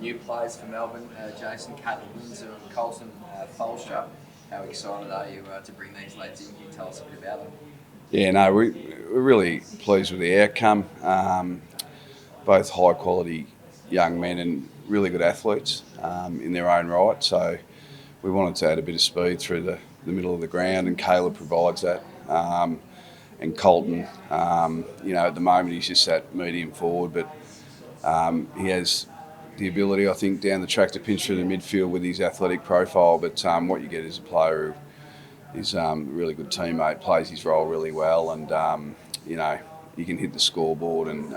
new players for Melbourne, Jason, Caitlin Windsor and Colton Folstra. How excited are you to bring these lads in? Can you tell us a bit about them? Yeah, no, we're really pleased with the outcome. Both high quality young men and really good athletes in their own right. So we wanted to add a bit of speed through the middle of the ground, and Caleb provides that. And Colton, at the moment he's just that medium forward, but he has the ability, I think, down the track to pinch through the midfield with his athletic profile. But what you get is a player who is a really good teammate, plays his role really well, and he can hit the scoreboard, and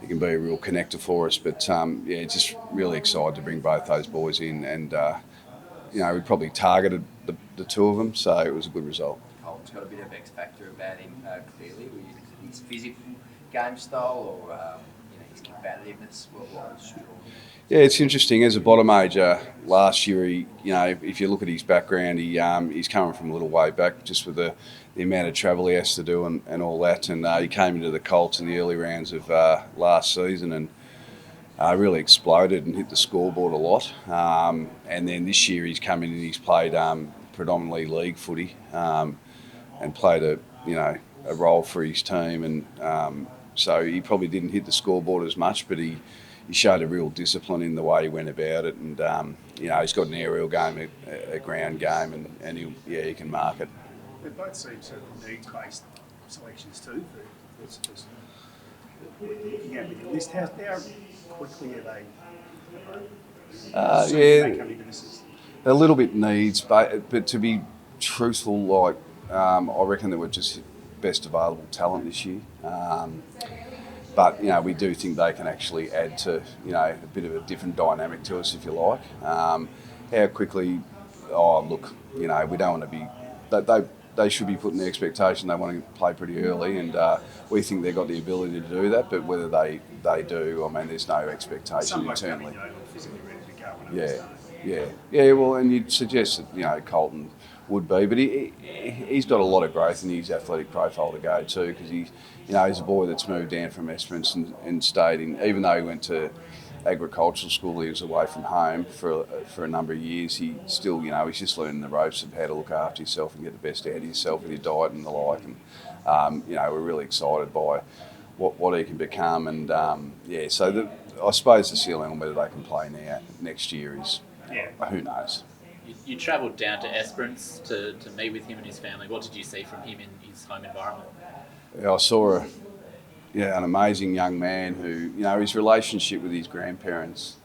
he can be a real connector for us. But just really excited to bring both those boys in, and we probably targeted the two of them, so it was a good result. Colton's got a bit of X factor about him, clearly. His physical game style, or his combativeness. What was strong? Yeah, it's interesting. As a bottom major last year, if you look at his background, he's coming from a little way back, just with the amount of travel he has to do and all that. And he came into the Colts in the early rounds of last season and really exploded and hit the scoreboard a lot. And then this year he's come in and he's played predominantly league footy and played a role for his team. And so he probably didn't hit the scoreboard as much, but he showed a real discipline in the way he went about it, and he's got an aerial game, a ground game, and he can mark it. They both seem sort of needs-based selections too. Looking at the list, how quickly are they? They come into this? A little bit needs, but to be truthful, I reckon that we're just best available talent this year. But we do think they can actually add to a bit of a different dynamic to us, if you like. How quickly? We don't want to be. They should be putting the expectation they want to play pretty early, and we think they've got the ability to do that. But whether they do, there's no expectation internally. Physically ready to go. Yeah. Well, and you'd suggest that Colton would be, but he's got a lot of growth in his athletic profile to go too, because he's a boy that's moved down from Esperance and stayed in. Even though he went to agricultural school, he was away from home for a number of years. He still, he's just learning the ropes of how to look after yourself and get the best out of yourself with your diet and the like. And we're really excited by what he can become. And so I suppose the ceiling on whether they can play next year is who knows. You travelled down to Esperance to meet with him and his family. What did you see from him in his home environment? Yeah, I saw an amazing young man who, his relationship with his grandparents,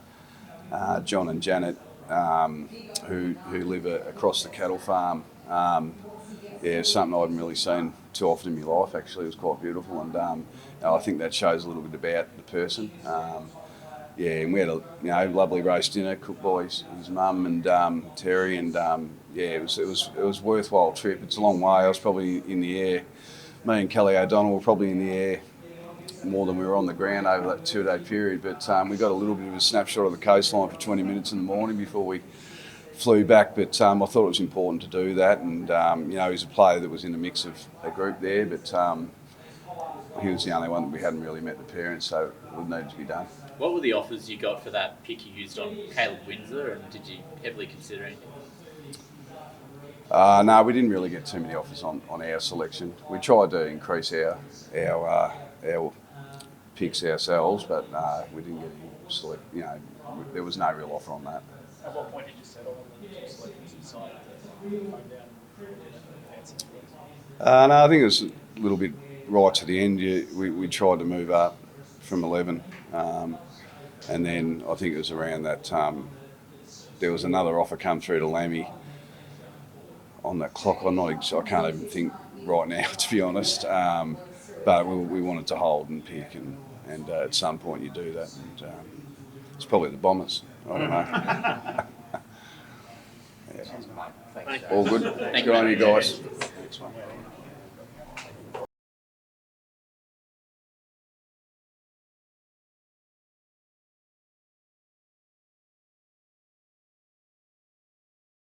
John and Janet, who live across the cattle farm. Something I hadn't really seen too often in my life. Actually, it was quite beautiful, and I think that shows a little bit about the person. And we had a lovely roast dinner cooked by his mum and Terry, and it was a worthwhile trip. It's a long way. I was probably in the air. Me and Kelly O'Donnell were probably in the air more than we were on the ground over that 2-day period. But we got a little bit of a snapshot of the coastline for 20 minutes in the morning before we flew back. But I thought it was important to do that, and he was a player that was in the mix of a group there, but he was the only one that we hadn't really met the parents, so it would need to be done. What were the offers you got for that pick you used on Caleb Windsor, and did you heavily consider anything? No, we didn't really get too many offers on our selection. We tried to increase our picks ourselves, but we didn't get any select. There was no real offer on that. At what point did you settle on the two selections and decide to come down? No, I think it was a little bit right to the end. We tried to move up from 11, and then I think it was around that there was another offer come through to Lammy on that clock. I can't even think right now, to be honest. But we wanted to hold and pick, and at some point you do that. And it's probably the Bombers. I don't know. Thanks, mate. All good. Thank Good on you guys. Next one.